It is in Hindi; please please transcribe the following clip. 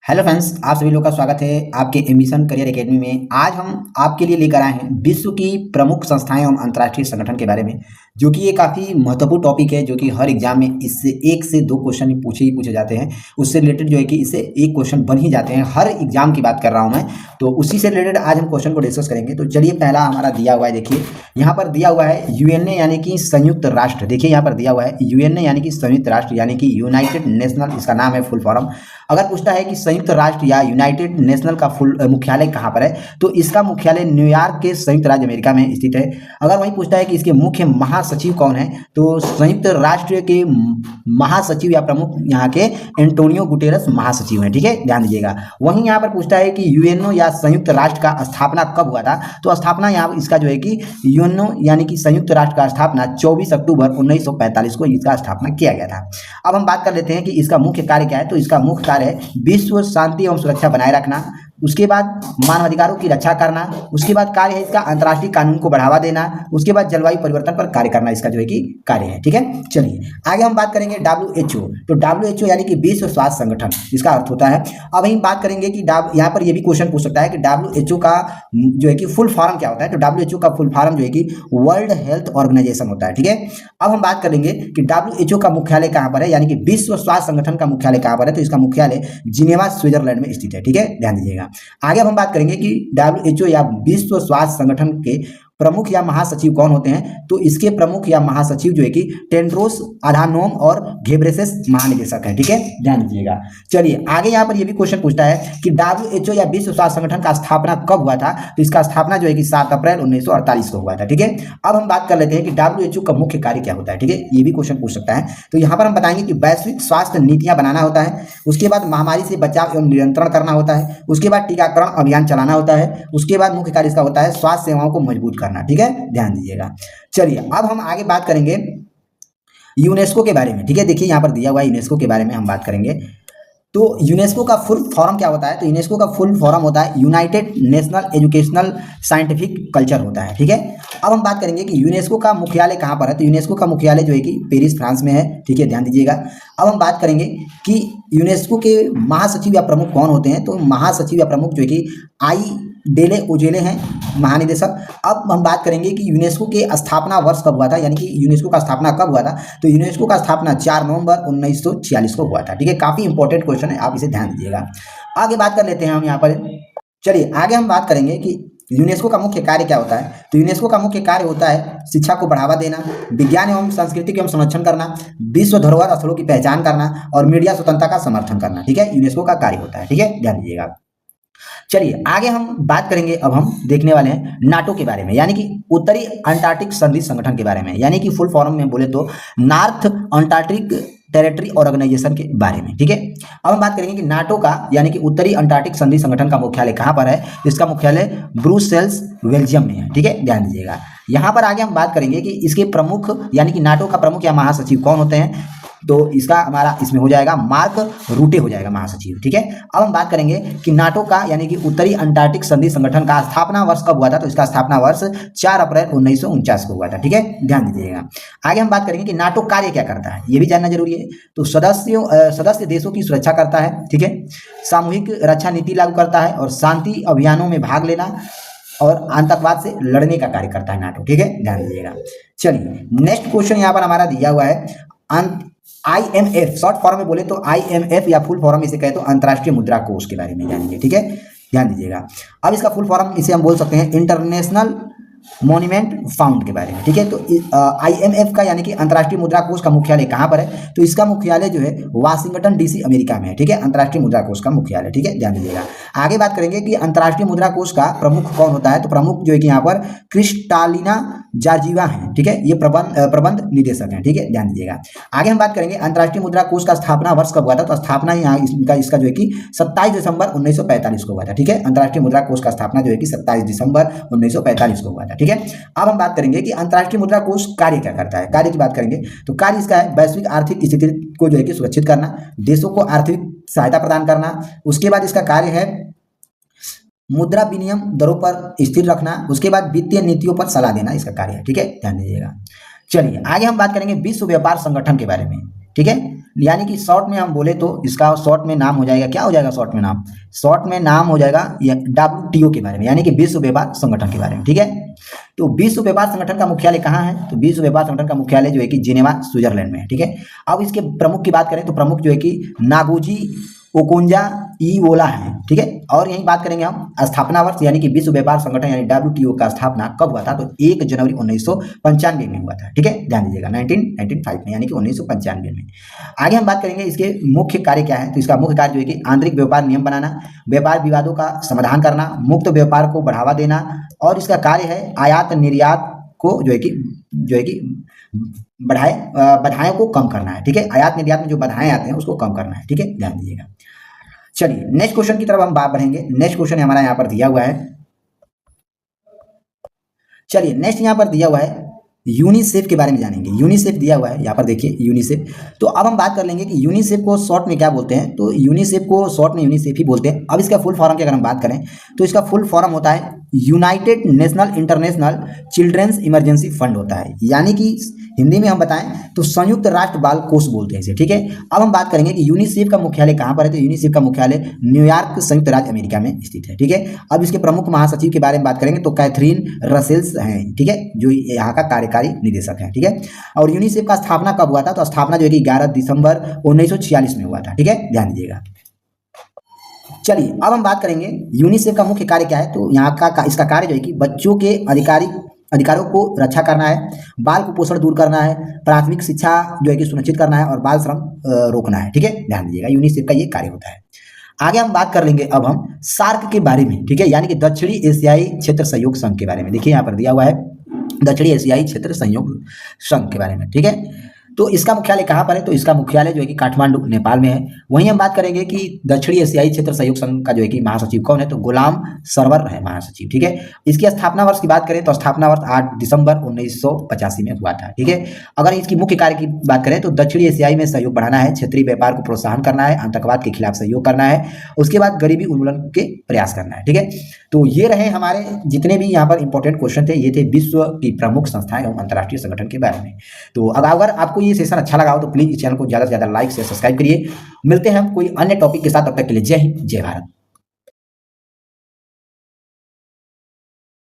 हेलो फ्रेंड्स, आप सभी लोग का स्वागत है आपके एम्बिशन करियर एकेडमी में। आज हम आपके लिए लेकर आए हैं विश्व की प्रमुख संस्थाएं एवं अंतर्राष्ट्रीय संगठन के बारे में, जो कि ये काफ़ी महत्वपूर्ण टॉपिक है, जो कि हर एग्जाम में इससे एक से दो क्वेश्चन पूछे ही पूछे जाते हैं। उससे रिलेटेड जो है कि इससे एक क्वेश्चन बन ही जाते हैं, हर एग्जाम की बात कर रहा हूँ मैं। तो उसी से रिलेटेड आज हम क्वेश्चन को डिस्कस करेंगे। तो चलिए, पहला हमारा दिया हुआ है, देखिए यहाँ पर दिया हुआ है यूएनए यानी कि संयुक्त राष्ट्र। देखिए यहाँ पर दिया हुआ है यूएनए यानी कि संयुक्त राष्ट्र यानी कि यूनाइटेड नेशनल, इसका नाम है फुल फॉर्म। अगर पूछता है कि संयुक्त राष्ट्र या यूनाइटेड नेशनल का फुल मुख्यालय कहाँ पर है, तो इसका मुख्यालय न्यूयॉर्क के संयुक्त राज्य अमेरिका में स्थित है। अगर वहीं पूछता है कि इसके मुख्य महासचिव कौन है, तो संयुक्त राष्ट्र के महासचिव या प्रमुख यहाँ के एंटोनियो गुटेरस महासचिव हैं। ठीक है, ध्यान दीजिएगा। वहीं यहाँ पर पूछता है कि यूएनओ या संयुक्त राष्ट्र का स्थापना कब हुआ था, तो स्थापना यहाँ इसका जो है कि यूएनओ यानी कि संयुक्त राष्ट्र का स्थापना 24 अक्टूबर 1945 को इसका स्थापना किया गया था। अब हम बात कर लेते हैं कि इसका मुख्य कार्य क्या है। तो इसका मुख्य कार्य है विश्व शांति एवं सुरक्षा बनाए रखना, उसके बाद मानवाधिकारों की रक्षा करना, उसके बाद कार्य है इसका अंतर्राष्ट्रीय कानून को बढ़ावा देना, उसके बाद जलवायु परिवर्तन पर कार्य करना, इसका जो है कि कार्य है। ठीक है, चलिए आगे हम बात करेंगे WHO। तो WHO यानी कि विश्व स्वास्थ्य संगठन, इसका अर्थ होता है। अब हम बात करेंगे कि यहाँ पर ये भी क्वेश्चन पूछ सकता है कि WHO का जो है कि फुल फॉर्म क्या होता है। तो WHO का फुल फॉर्म जो है कि वर्ल्ड हेल्थ ऑर्गेनाइजेशन होता है। ठीक है, अब हम बात करेंगे कि WHO का मुख्यालय कहाँ पर है, यानी कि विश्व स्वास्थ्य संगठन का मुख्यालय कहाँ पर है। तो इसका मुख्यालय जिनेवा स्विट्जरलैंड में स्थित है। ठीक है, ध्यान दीजिएगा। आगे हम बात करेंगे कि WHO या विश्व स्वास्थ्य संगठन के प्रमुख या महासचिव कौन होते हैं। तो इसके प्रमुख या महासचिव जो है कि टेड्रोस अधानोम और घेब्रेयेसस महानिदेशक है। ठीक है, ध्यान दीजिएगा। चलिए आगे यहाँ पर ये भी क्वेश्चन पूछता है कि WHO या विश्व स्वास्थ्य संगठन का स्थापना कब हुआ था। तो इसका स्थापना जो है कि 7 अप्रैल 1948 को हुआ था। ठीक है, अब हम बात कर लेते हैं कि WHO का मुख्य कार्य क्या होता है। ठीक है, ये भी क्वेश्चन पूछ सकता है। तो यहाँ पर हम बताएंगे कि वैश्विक स्वास्थ्य नीतियां बनाना होता है, उसके बाद महामारी से बचाव एवं नियंत्रण करना होता है, उसके बाद टीकाकरण अभियान चलाना होता है, उसके बाद मुख्य कार्य इसका होता है स्वास्थ्य सेवाओं को मजबूत करना। ठीक है, ध्यान दीजिएगा। चलिए अब हम आगे बात करेंगे यूनेस्को के बारे में। ठीक है, देखिए यहाँ पर दिया हुआ है यूनेस्को के बारे में हम बात करेंगे। तो यूनेस्को का फुल फॉर्म क्या होता है। तो यूनेस्को का फुल फॉर्म होता है united national educational scientific culture होता है। ठीक है, अब हम बात करेंगे कि यूनेस्को का मुख्यालय कहाँ पर है। तो यूनेस्को का मुख्यालय जो है कि पेरिस, फ्रांस में है। ठीक है, ध्यान दीजिएगा। अब हम बात करेंगे कि यूनेस्को के महासचिव या प्रमुख कौन होते हैं। तो महासचिव या प्रमुख जो है कि आई डेले ओजेले हैं, महानिदेशक। अब हम बात करेंगे कि यूनेस्को के स्थापना वर्ष कब हुआ था, यानी कि यूनेस्को का स्थापना कब हुआ था। तो यूनेस्को का स्थापना 4 नवंबर 1946 को हुआ था। ठीक है, काफी इंपॉर्टेंट क्वेश्चन है, आप इसे ध्यान दीजिएगा। आगे बात कर लेते हैं हम यहाँ पर। चलिए आगे हम बात करेंगे कि यूनेस्को का मुख्य कार्य क्या होता है। तो यूनेस्को का मुख्य कार्य होता है शिक्षा को बढ़ावा देना, विज्ञान एवं संस्कृति एवं संरक्षण करना, विश्व धरोहर स्थलों की पहचान करना और मीडिया स्वतंत्रता का समर्थन करना। ठीक है, यूनेस्को का कार्य होता है। ठीक है, ध्यान दीजिएगा। चलिए आगे हम बात करेंगे, अब हम देखने वाले हैं नाटो के बारे में, यानी कि उत्तरी अंटार्कटिक संधि संगठन के बारे में, यानी कि फुल फॉर्म में बोले तो नॉर्थ अंटार्कटिक टेरिटरी ऑर्गेनाइजेशन के बारे में। ठीक है, अब हम बात करेंगे कि नाटो का यानी कि उत्तरी अंटार्कटिक संधि संगठन का मुख्यालय कहाँ पर है। इसका मुख्यालय ब्रुसेल्स, बेल्जियम में है। ठीक है, ध्यान दीजिएगा। यहाँ पर आगे हम बात करेंगे कि इसके प्रमुख यानी कि नाटो का प्रमुख या महासचिव कौन होते हैं। तो इसका हमारा इसमें हो जाएगा मार्क रूटे हो जाएगा महासचिव। ठीक है, अब हम बात करेंगे कि नाटो का यानी कि उत्तरी अंटार्कटिक संधि संगठन का स्थापना वर्ष कब हुआ था। तो इसका स्थापना वर्ष 4 अप्रैल 1949 को हुआ था। ठीक है, ध्यान दीजिएगा। आगे हम बात करेंगे कि नाटो कार्य क्या करता है, ये भी जानना जरूरी है। तो सदस्य देशों की सुरक्षा करता है। ठीक है, सामूहिक रक्षा नीति लागू करता है और शांति अभियानों में भाग लेना और आतंकवाद से लड़ने का कार्य करता है नाटो। ठीक है, ध्यान दीजिएगा। चलिए नेक्स्ट क्वेश्चन यहाँ पर हमारा दिया हुआ है IMF, शॉर्ट फॉर्म में बोले तो IMF या फुल फॉर्म इसे कहे तो अंतर्राष्ट्रीय मुद्रा कोष के बारे में जानेंगे। ठीक है, ध्यान दीजिएगा। अब इसका फुल फॉर्म इसे हम बोल सकते हैं इंटरनेशनल मॉन्यूमेंट फाउंड के बारे में। ठीक है, तो IMF का यानी कि अंतर्राष्ट्रीय मुद्रा कोष का मुख्यालय कहाँ पर है। तो इसका मुख्यालय जो है वाशिंगटन DC अमेरिका में है। ठीक है, अंतर्राष्ट्रीय मुद्रा कोष का मुख्यालय। ठीक है, ध्यान दीजिएगा। आगे बात करेंगे कि अंतर्राष्ट्रीय मुद्रा कोष का प्रमुख कौन होता है। तो प्रमुख जो है कि यहाँ पर क्रिस्टालिना जॉर्जिवा है। ठीक है, ये प्रबंध निदेशक हैं। ठीक है, ध्यान दीजिएगा। आगे हम बात करेंगे अंतर्राष्ट्रीय मुद्रा कोष का स्थापना वर्ष कब हुआ था। तो स्थापना यहाँ इसका जो है कि 27 दिसंबर 1945 को हुआ था। ठीक है, अंतर्राष्ट्रीय मुद्रा कोष का स्थापना जो है कि 27 दिसंबर 1945 को हुआ था। ठीक है, अब हम बात करेंगे कि अंतर्राष्ट्रीय मुद्रा कोष कार्य क्या करता है। कार्य की बात करेंगे तो कार्य इसका है वैश्विक आर्थिक स्थिति को जो है कि सुरक्षित करना, देशों को आर्थिक सहायता प्रदान करना। उसके बाद इसका कार्य है मुद्रा विनिमय दरों पर स्थिर रखना, उसके बाद वित्तीय नीतियों पर सलाह देना इसका कार्य है। ठीक है, ध्यान दीजिएगा। चलिए आगे हम बात करेंगे विश्व व्यापार संगठन के बारे में। ठीक है। यानी कि शॉर्ट में हम बोले तो इसका शॉर्ट में नाम हो जाएगा, क्या हो जाएगा शॉर्ट में नाम? शॉर्ट में नाम हो जाएगा WTO के बारे में, यानी कि विश्व व्यापार संगठन के बारे में, ठीक है। तो विश्व व्यापार संगठन का मुख्यालय कहाँ है? तो विश्व व्यापार संगठन का मुख्यालय जो है कि जिनेवा स्विट्जरलैंड में है, ठीक है। अब इसके प्रमुख की बात करें तो प्रमुख जो है कि नागोजी ओकोंजा इवोला है, ठीक है। और यही बात करेंगे हम स्थापना वर्ष, यानी कि विश्व व्यापार संगठन यानी WTO का स्थापना कब हुआ था? तो 1 जनवरी 1995 में हुआ था, ठीक है, ध्यान दीजिएगा, 1995 में, यानी कि 1995 में। आगे हम बात करेंगे इसके मुख्य कार्य क्या है। तो इसका मुख्य कार्य जो है कि आंतरिक व्यापार नियम बनाना, व्यापार विवादों का समाधान करना, मुक्त व्यापार को बढ़ावा देना, और इसका कार्य है आयात निर्यात को जो है कि बाधाएं को कम करना है, ठीक है। आयात निर्यात में जो बाधाएं आते हैं उसको कम करना है, ठीक है, ध्यान दीजिएगा। चलिए नेक्स्ट क्वेश्चन की तरफ हम बात बढ़ेंगे। नेक्स्ट क्वेश्चन हमारा यहाँ पर दिया हुआ है, चलिए नेक्स्ट यहाँ पर दिया हुआ है यूनिसेफ के बारे में जानेंगे। यूनिसेफ दिया हुआ है यहाँ पर, देखिए यूनिसेफ। तो अब हम बात कर लेंगे कि यूनिसेफ को शॉर्ट में क्या बोलते हैं। तो यूनिसेफ को शॉर्ट में यूनिसेफ ही बोलते हैं। अब इसका फुल फॉर्म की अगर हम बात करें तो इसका फुल फॉर्म होता है united national international children's emergency fund होता है, यानी कि हिंदी में हम बताएं तो संयुक्त राष्ट्र बाल कोष बोलते हैं इसे, ठीक है। अब हम बात करेंगे कि यूनिसेफ का मुख्यालय कहाँ पर है। तो यूनिसेफ का मुख्यालय न्यूयॉर्क संयुक्त राज्य अमेरिका में स्थित है, ठीक है। अब इसके प्रमुख महासचिव के बारे में बात करेंगे तो कैथरीन रसेल्स हैं, ठीक है, जो यहाँ का कार्यकारी निदेशक है, ठीक है। और यूनिसेफ का स्थापना कब हुआ था? तो स्थापना जो है कि 11 दिसंबर 1946 में हुआ था, ठीक है, ध्यान दीजिएगा। चलिए अब हम बात करेंगे यूनिसेफ का मुख्य कार्य क्या है। तो यहाँ का इसका कार्य जो है कि बच्चों के अधिकारों को रक्षा करना है, बाल कुपोषण दूर करना है, प्राथमिक शिक्षा जो है कि सुनिश्चित करना है, और बाल श्रम रोकना है, ठीक है, ध्यान दीजिएगा। यूनिसेफ का ये कार्य होता है। आगे हम बात कर लेंगे अब हम सार्क के बारे में, ठीक है, यानी कि दक्षिणी एशियाई क्षेत्र सहयोग संघ के बारे में। देखिए यहाँ पर दिया हुआ है दक्षिणी एशियाई क्षेत्र सहयोग संघ के बारे में, ठीक है। तो इसका मुख्यालय कहाँ पर है? तो इसका मुख्यालय जो है कि काठमांडू नेपाल में है। वहीं हम बात करेंगे कि दक्षिणी एशियाई क्षेत्र सहयोग संघ का जो है कि महासचिव कौन है? तो गुलाम सरवर है महासचिव, ठीक है। इसकी स्थापना वर्ष की बात करें तो स्थापना वर्ष 8 दिसंबर 1985 में हुआ था, ठीक है। अगर इसकी मुख्य कार्य की बात करें तो दक्षिणी एशियाई में सहयोग बढ़ाना है, क्षेत्रीय व्यापार को प्रोत्साहन करना है, आतंकवाद के खिलाफ सहयोग करना है, उसके बाद गरीबी उन्मूलन के प्रयास करना है, ठीक है। तो ये रहे हमारे जितने भी यहाँ पर इंपॉर्टेंट क्वेश्चन थे, ये थे विश्व की प्रमुख संस्थाएं एवं अंतर्राष्ट्रीय संगठन के बारे में। तो अगर आपको ये सेशन अच्छा लगा हो तो प्लीज इस चैनल को ज़्यादा से ज़्यादा लाइक से सब्सक्राइब करिए। मिलते हैं हम कोई अन्य टॉपिक के साथ, तब तक के लिए जय हिंद जय भारत।